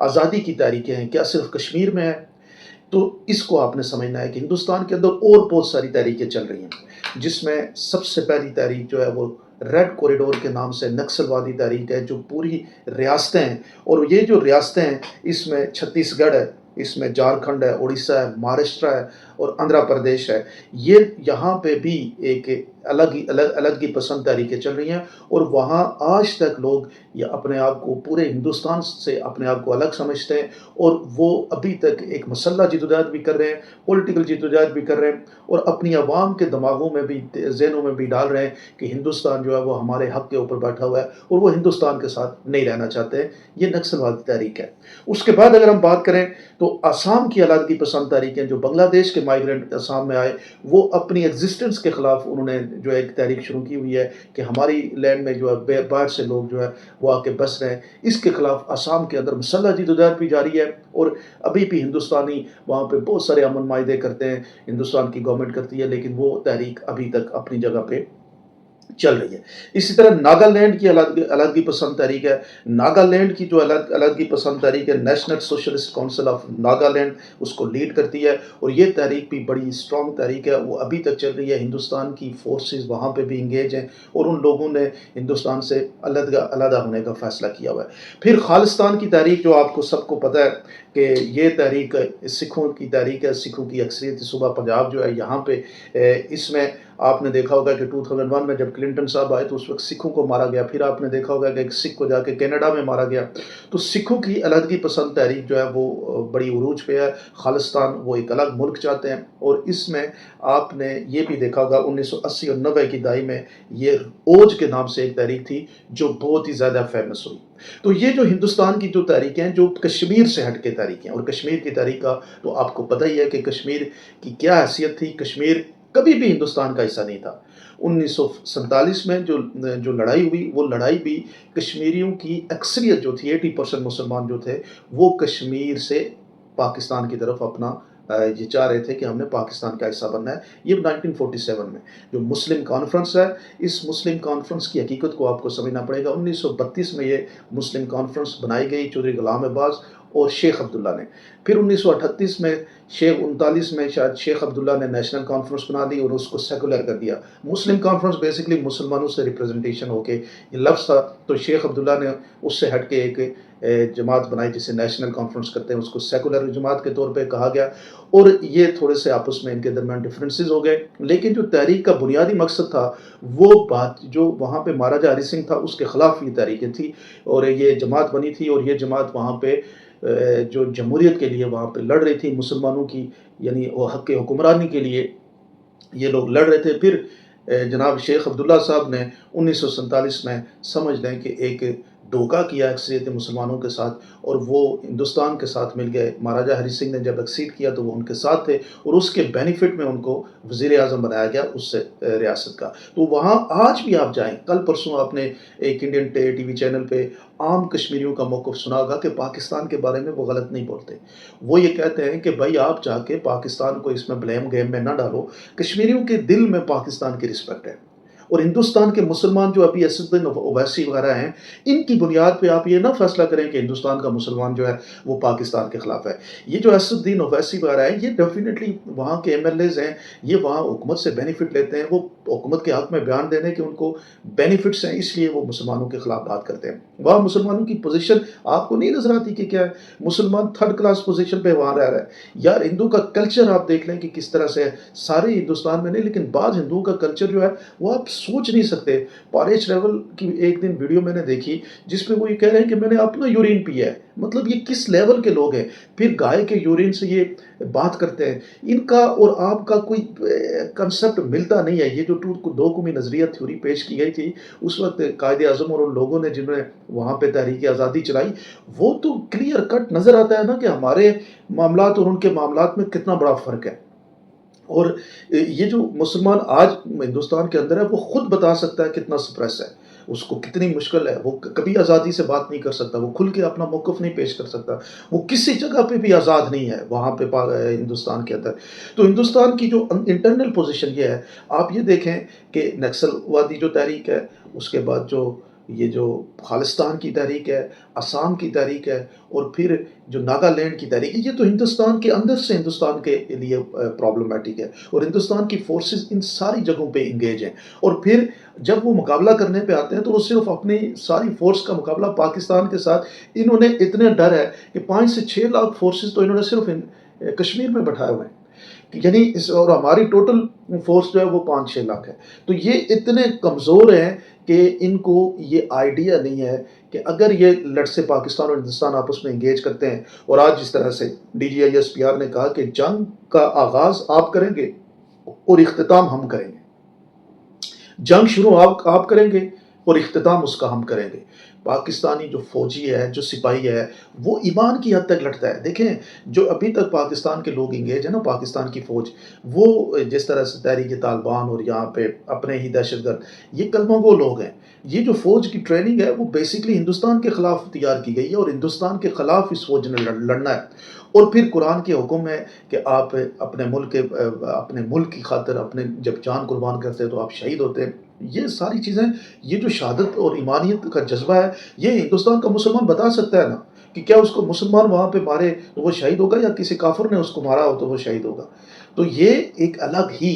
آزادی کی تحریکیں ہیں، کیا صرف کشمیر میں ہے؟ تو اس کو آپ نے سمجھنا ہے کہ ہندوستان کے اندر اور بہت ساری تحریکیں چل رہی ہیں، جس میں سب سے پہلی تحریک جو ہے وہ ریڈ کوریڈور کے نام سے نکسل وادی تحریک ہے، جو پوری ریاستیں ہیں، اور یہ جو ریاستیں ہیں اس میں چھتیس گڑھ ہے، اس میں جھارکھنڈ ہے، اڑیسہ ہے، مہاراشٹر ہے اور آندھرا پردیش ہے۔ یہ یہاں پہ بھی ایک الگ ہی پسند تحریکیں چل رہی ہیں، اور وہاں آج تک لوگ یہ اپنے آپ کو پورے ہندوستان سے اپنے آپ کو الگ سمجھتے ہیں، اور وہ ابھی تک ایک مسلح جدوجہد بھی کر رہے ہیں، پولیٹیکل جدوجہد بھی کر رہے ہیں، اور اپنی عوام کے دماغوں میں بھی ذہنوں میں بھی ڈال رہے ہیں کہ ہندوستان جو ہے وہ ہمارے حق کے اوپر بیٹھا ہوا ہے اور وہ ہندوستان کے ساتھ نہیں رہنا چاہتے ہیں۔ یہ نکسل وادی تحریک ہے۔ اس کے بعد اگر ہم بات کریں تو آسام کی علیحدگی پسند تحریکیں، جو بنگلہ دیش کے مائیگرنٹ آسام میں آئے، وہ اپنی ایگزسٹنس کے خلاف انہوں نے جو ایک تحریک شروع کی ہوئی ہے کہ ہماری لینڈ میں جو ہے باہر سے لوگ جو ہے وہ آ کے بس رہے ہیں۔ اس کے خلاف آسام کے اندر مسلح جدوجہد بھی جاری ہے، اور ابھی بھی ہندوستانی وہاں پہ بہت سارے امن معاہدے کرتے ہیں، ہندوستان کی گورنمنٹ کرتی ہے، لیکن وہ تحریک ابھی تک اپنی جگہ پہ چل رہی ہے۔ اسی طرح ناگالینڈ کی علیحدگی پسند تحریک ہے۔ ناگالینڈ کی جو علیحدگی پسند تحریک ہے، national socialist council of Nagaland اس کو لیڈ کرتی ہے، اور یہ تحریک بھی بڑی اسٹرانگ تحریک ہے، وہ ابھی تک چل رہی ہے۔ ہندوستان کی فورسز وہاں پہ بھی انگیج ہیں، اور ان لوگوں نے ہندوستان سے علیحدہ ہونے کا فیصلہ کیا ہوا ہے۔ پھر خالصتان کی تحریک، جو آپ کو سب کو پتہ ہے کہ یہ تحریک سکھوں کی تحریک ہے، سکھوں کی اکثریت صوبہ پنجاب جو ہے یہاں پہ، اس میں آپ نے دیکھا ہوگا کہ 2001 میں جب کلنٹن صاحب آئے تو اس وقت سکھوں کو مارا گیا، پھر آپ نے دیکھا ہوگا کہ ایک سکھ کو جا کے کینیڈا میں مارا گیا۔ تو سکھوں کی علیحدگی پسند تحریک جو ہے وہ بڑی عروج پہ ہے۔ خالصتان وہ ایک الگ ملک چاہتے ہیں، اور اس میں آپ نے یہ بھی دیکھا ہوگا 1980 اور 90 کی دہائی میں یہ اوج کے نام سے ایک تحریک تھی جو بہت ہی زیادہ فیمس ہوئی۔ تو یہ جو ہندوستان کی جو تحریکیں ہیں، جو کشمیر سے ہٹ کے تحریکیں، اور کشمیر کی تحریک کا تو آپ کو پتہ ہی ہے کہ کشمیر کی کیا حیثیت تھی۔ کشمیر کبھی بھی ہندوستان کا حصہ نہیں تھا۔ 1947 میں جو لڑائی ہوئی، وہ لڑائی بھی کشمیریوں کی اکثریت جو تھی، 80% مسلمان جو تھے، وہ کشمیر سے پاکستان کی طرف اپنا یہ چاہ رہے تھے کہ ہم نے پاکستان کا حصہ بننا ہے۔ یہ 1947 میں جو مسلم کانفرنس ہے، اس مسلم کانفرنس کی حقیقت کو آپ کو سمجھنا پڑے گا۔ 1932 میں یہ مسلم کانفرنس بنائی گئی چودھری غلام عباس اور شیخ عبداللہ نے۔ پھر 1938 میں 39 میں شاید شیخ عبداللہ نے نیشنل کانفرنس بنا دی اور اس کو سیکولر کر دیا۔ مسلم کانفرنس بیسیکلی مسلمانوں سے ریپریزنٹیشن ہو کے یہ لفظ تھا، تو شیخ عبداللہ نے اس سے ہٹ کے ایک جماعت بنائی جسے نیشنل کانفرنس کرتے ہیں، اس کو سیکولر جماعت کے طور پہ کہا گیا، اور یہ تھوڑے سے آپس میں ان کے درمیان ڈفرینسز ہو گئے، لیکن جو تحریک کا بنیادی مقصد تھا وہ بات جو وہاں پہ مہاراجہ ہری سنگھ تھا اس کے خلاف یہ تحریکیں تھی، اور یہ جماعت بنی تھی، اور یہ جماعت وہاں پہ جو جمہوریت کے لیے وہاں پہ لڑ رہی تھی، مسلمانوں کی یعنی وہ حق حکمرانی کے لیے یہ لوگ لڑ رہے تھے۔ پھر جناب شیخ عبداللہ صاحب نے 1947 میں سمجھ لیں کہ ایک دھوکہ کیا اکثریت مسلمانوں کے ساتھ، اور وہ ہندوستان کے ساتھ مل گئے۔ مہاراجہ ہری سنگھ نے جب ایکسیڈ کیا تو وہ ان کے ساتھ تھے، اور اس کے بینیفٹ میں ان کو وزیر اعظم بنایا گیا اس سے ریاست کا۔ تو وہاں آج بھی آپ جائیں، کل پرسوں آپ نے ایک انڈین ٹی وی چینل پہ عام کشمیریوں کا موقف سنا ہوگا کہ پاکستان کے بارے میں وہ غلط نہیں بولتے۔ وہ یہ کہتے ہیں کہ بھائی آپ جا کے پاکستان کو اس میں بلیم گیم میں نہ ڈالو، کشمیریوں کے دل میں پاکستان کی رسپیکٹ ہے، اور ہندوستان کے مسلمان جو ابھی اسد الدین اویسی وغیرہ ہیں، ان کی بنیاد پہ آپ یہ نہ فیصلہ کریں کہ ہندوستان کا مسلمان جو ہے وہ پاکستان کے خلاف ہے۔ یہ جو اسد الدین اویسی وغیرہ ہیں، یہ ڈیفینیٹلی وہاں کے MLAs ہیں، یہ وہاں حکومت سے بینیفٹ لیتے ہیں، وہ حکومت کے حق میں بیان دینے کہ ان کو بینیفٹس ہیں، اس لیے وہ مسلمانوں کے خلاف بات کرتے ہیں۔ وہاں مسلمانوں کی پوزیشن آپ کو نہیں نظر آتی کہ کیا ہے؟ مسلمان تھرڈ کلاس پوزیشن پہ وہاں رہ رہا ہے۔ یار ہندو کا کلچر آپ دیکھ لیں کہ کس طرح سے ہے، سارے ہندوستان میں نہیں لیکن بعض ہندوؤں کا کلچر جو ہے وہ آپ سوچ نہیں سکتے۔ پاریش ریول کی ایک دن ویڈیو میں نے دیکھی جس میں وہ یہ کہہ رہے ہیں کہ میں نے اپنا یورین پیا ہے، مطلب یہ کس لیول کے لوگ ہیں؟ پھر گائے کے یورین سے یہ بات کرتے ہیں۔ ان کا اور آپ کا کوئی کنسپٹ ملتا نہیں ہے۔ یہ جو دو قومی نظریہ تھیوری پیش کی گئی تھی اس وقت قائد اعظم اور ان لوگوں نے جنہوں نے وہاں پہ تحریک آزادی چلائی، وہ تو کلیئر کٹ نظر آتا ہے نا کہ ہمارے معاملات اور ان کے معاملات میں کتنا بڑا فرق ہے۔ اور یہ جو مسلمان آج ہندوستان کے اندر ہے وہ خود بتا سکتا ہے کتنا سپریس ہے، اس کو کتنی مشکل ہے، وہ کبھی آزادی سے بات نہیں کر سکتا، وہ کھل کے اپنا موقف نہیں پیش کر سکتا، وہ کسی جگہ پہ بھی آزاد نہیں ہے وہاں پہ ہندوستان کے اندر۔ تو ہندوستان کی جو انٹرنل پوزیشن یہ ہے، آپ یہ دیکھیں کہ نکسل وادی جو تحریک ہے، اس کے بعد جو یہ جو خالستان کی تحریک ہے، آسام کی تحریک ہے، اور پھر جو ناگالینڈ کی تحریک ہے، یہ تو ہندوستان کے اندر سے ہندوستان کے لیے پرابلمٹک ہے، اور ہندوستان کی فورسز ان ساری جگہوں پہ انگیج ہیں، اور پھر جب وہ مقابلہ کرنے پہ آتے ہیں تو وہ صرف اپنی ساری فورس کا مقابلہ پاکستان کے ساتھ، انہوں نے اتنے ڈر ہے کہ 5 سے 6 لاکھ فورسز تو انہوں نے صرف کشمیر میں بٹھائے ہوئے ہیں، یعنی اور ہماری ٹوٹل فورس جو ہے وہ 5-6 لاکھ ہے۔ تو یہ اتنے کمزور ہیں کہ ان کو یہ آئیڈیا نہیں ہے کہ اگر یہ لٹ سے پاکستان اور ہندوستان آپس میں انگیج کرتے ہیں، اور آج جس طرح سے DGISPR نے کہا کہ جنگ کا آغاز آپ کریں گے اور اختتام ہم کریں گے، جنگ شروع آپ کریں گے اور اختتام اس کا ہم کریں گے۔ پاکستانی جو فوجی ہے، جو سپاہی ہے، وہ ایمان کی حد تک لڑتا ہے۔ دیکھیں، جو ابھی تک پاکستان کے لوگ انگیج ہیں نا، پاکستان کی فوج، وہ جس طرح سے تحریک طالبان اور یہاں پہ اپنے ہی دہشت گرد، یہ کلمہ گو لوگ ہیں۔ یہ جو فوج کی ٹریننگ ہے وہ بیسکلی ہندوستان کے خلاف تیار کی گئی ہے، اور ہندوستان کے خلاف اس فوج نے لڑنا ہے۔ اور پھر قرآن کے حکم ہے کہ آپ اپنے ملک کی خاطر اپنے جب جان قربان کرتے تو آپ شہید ہوتے ہیں۔ یہ ساری چیزیں، یہ جو شہادت اور ایمانیت کا جذبہ ہے، یہ ہندوستان کا مسلمان بتا سکتا ہے نا، کہ کیا اس کو مسلمان وہاں پہ مارے تو وہ شہید ہوگا، یا کسی کافر نے اس کو مارا ہو تو وہ شہید ہوگا۔ تو یہ ایک الگ ہی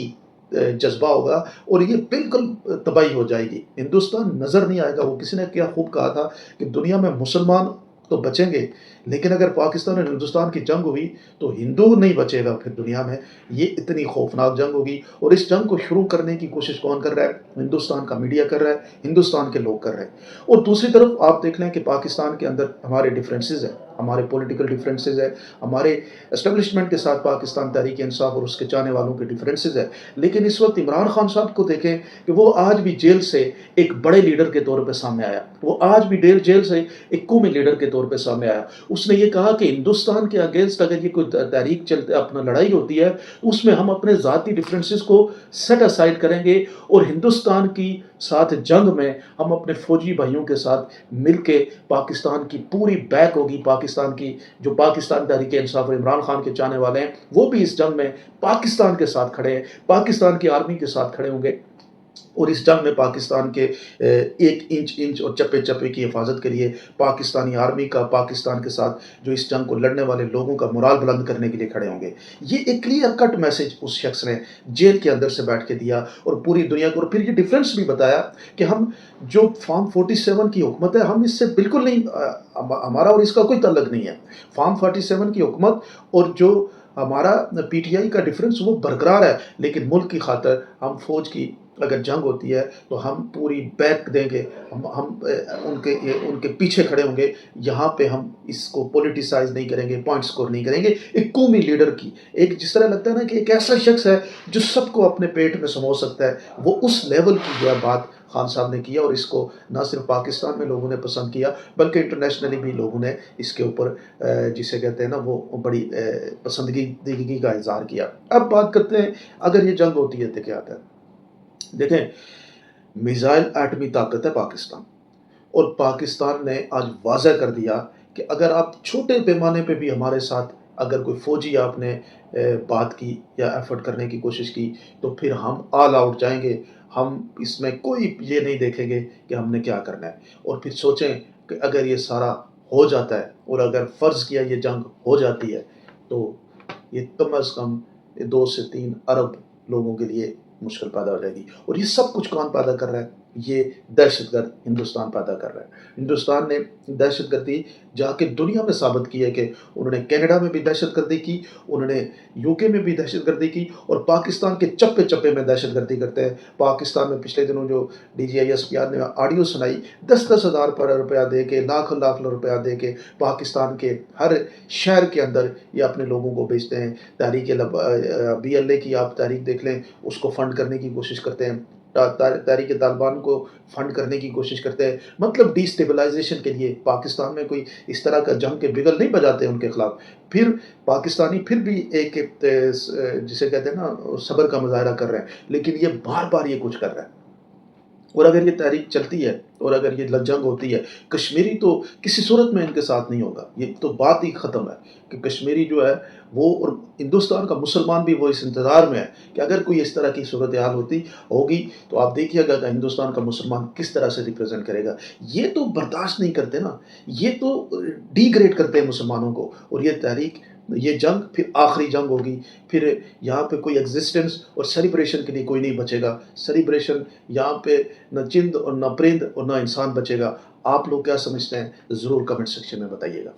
جذبہ ہوگا، اور یہ بالکل تباہی ہو جائے گی، ہندوستان نظر نہیں آئے گا۔ وہ کسی نے کیا خوب کہا تھا کہ دنیا میں مسلمان تو بچیں گے، لیکن اگر پاکستان اور ہندوستان کی جنگ ہوئی تو ہندو نہیں بچے گا پھر دنیا میں۔ یہ اتنی خوفناک جنگ ہوگی، اور اس جنگ کو شروع کرنے کی کوشش کون کر رہا ہے؟ ہندوستان کا میڈیا کر رہا ہے، ہندوستان کے لوگ کر رہے ہیں۔ اور دوسری طرف آپ دیکھ لیں کہ پاکستان کے اندر ہمارے ڈفرینسز ہیں، ہمارے پولیٹیکل ڈفرینسز ہیں، ہمارے اسٹیبلشمنٹ کے ساتھ پاکستان تحریک انصاف اور اس کے چاہنے والوں کے ڈفرینسز ہیں، لیکن اس وقت عمران خان صاحب کو دیکھیں کہ وہ آج بھی جیل سے ایک بڑے لیڈر کے طور پہ سامنے آیا، وہ آج بھی جیل سے ایک قومی لیڈر کے طور پہ سامنے آیا۔ اس نے یہ کہا کہ ہندوستان کے اگینسٹ اگر یہ کوئی تحریک چلتے اپنا لڑائی ہوتی ہے، اس میں ہم اپنے ذاتی ڈفرینسز کو سیٹ اسائڈ کریں گے، اور ہندوستان کی ساتھ جنگ میں ہم اپنے فوجی بھائیوں کے ساتھ مل کے پاکستان کی پوری بیک ہوگی۔ پاکستان کی جو پاکستان تحریک انصاف اور عمران خان کے چاہنے والے ہیں، وہ بھی اس جنگ میں پاکستان کے ساتھ کھڑے ہیں، پاکستان کی آرمی کے ساتھ کھڑے ہوں گے، اور اس جنگ میں پاکستان کے ایک انچ اور چپے چپے کی حفاظت کے لیے پاکستانی آرمی کا، پاکستان کے ساتھ جو اس جنگ کو لڑنے والے لوگوں کا مورال بلند کرنے کے لیے کھڑے ہوں گے۔ یہ ایک کلیئر کٹ میسج اس شخص نے جیل کے اندر سے بیٹھ کے دیا، اور پوری دنیا کو، اور پھر یہ ڈیفرنس بھی بتایا کہ ہم جو فارم 47 کی حکومت ہے، ہم اس سے بالکل نہیں، ہمارا اور اس کا کوئی تعلق نہیں ہے۔ فارم 47 کی حکومت اور جو ہمارا PTI کا ڈفرینس وہ برقرار ہے، لیکن ملک کی خاطر ہم فوج کی اگر جنگ ہوتی ہے تو ہم پوری بیک دیں گے، ہم ان کے پیچھے کھڑے ہوں گے، یہاں پہ ہم اس کو پولیٹیسائز نہیں کریں گے، پوائنٹ سکور نہیں کریں گے۔ ایک قومی لیڈر کی، ایک جس طرح لگتا ہے نا کہ ایک ایسا شخص ہے جو سب کو اپنے پیٹ میں سمو سکتا ہے، وہ اس لیول کی جو ہے بات خان صاحب نے کیا، اور اس کو نہ صرف پاکستان میں لوگوں نے پسند کیا بلکہ انٹرنیشنلی بھی لوگوں نے اس کے اوپر جسے کہتے ہیں نا وہ بڑی پسندیدگی کا اظہار کیا۔ اب بات کرتے ہیں اگر یہ جنگ ہوتی ہے تو کیا آتا ہے۔ دیکھیں، میزائل ایٹمی طاقت ہے پاکستان، اور پاکستان نے آج واضح کر دیا کہ اگر آپ چھوٹے پیمانے پہ بھی ہمارے ساتھ اگر کوئی فوجی آپ نے بات کی یا ایفرٹ کرنے کی کوشش کی تو پھر ہم آل آؤٹ جائیں گے، ہم اس میں کوئی یہ نہیں دیکھیں گے کہ ہم نے کیا کرنا ہے۔ اور پھر سوچیں کہ اگر یہ سارا ہو جاتا ہے، اور اگر فرض کیا یہ جنگ ہو جاتی ہے، تو یہ کم از کم 2 سے 3 ارب لوگوں کے لیے مشکل پیدا ہو جائے گی۔ اور یہ سب کچھ کون پیدا کر رہا ہے؟ یہ دہشت گرد ہندوستان پیدا کر رہا ہے۔ ہندوستان نے دہشت گردی جا کے دنیا میں ثابت کی ہے کہ انہوں نے کینیڈا میں بھی دہشت گردی کی، انہوں نے UK میں بھی دہشت گردی کی، اور پاکستان کے چپے چپے میں دہشت گردی کرتے ہیں۔ پاکستان میں پچھلے دنوں جو DGISPR نے آڈیو سنائی، 10,000 روپیہ دے کے، لاکھ روپیہ دے کے پاکستان کے ہر شہر کے اندر یہ اپنے لوگوں کو بیچتے ہیں۔ تحریک BLA کی آپ تحریک دیکھ لیں، اس کو فنڈ کرنے کی کوشش کرتے ہیں، تحریک طالبان کو فنڈ کرنے کی کوشش کرتے ہیں، مطلب ڈی اسٹیبلائزیشن کے لیے۔ پاکستان میں کوئی اس طرح کا جنگ کے بگل نہیں بجاتے ان کے خلاف، پھر پاکستانی پھر بھی ایک جسے کہتے ہیں نا صبر کا مظاہرہ کر رہے ہیں، لیکن یہ بار بار یہ کچھ کر رہا ہے۔ اور اگر یہ تحریک چلتی ہے اور اگر یہ جنگ ہوتی ہے، کشمیری تو کسی صورت میں ان کے ساتھ نہیں ہوگا، یہ تو بات ہی ختم ہے کہ کشمیری جو ہے وہ، اور ہندوستان کا مسلمان بھی وہ اس انتظار میں ہے کہ اگر کوئی اس طرح کی صورتحال ہوگی تو آپ دیکھیے گا کہ ہندوستان کا مسلمان کس طرح سے ریپرزینٹ کرے گا۔ یہ تو برداشت نہیں کرتے نا، یہ تو ڈی گریڈ کرتے ہیں مسلمانوں کو، اور یہ تحریک، یہ جنگ پھر آخری جنگ ہوگی، پھر یہاں پہ کوئی ایگزسٹنس اور سیلیبریشن کے لیے کوئی نہیں بچے گا، سیلیبریشن یہاں پہ نہ چند اور نہ پرند اور نہ انسان بچے گا۔ آپ لوگ کیا سمجھتے ہیں؟ ضرور کمنٹ سیکشن میں بتائیے گا۔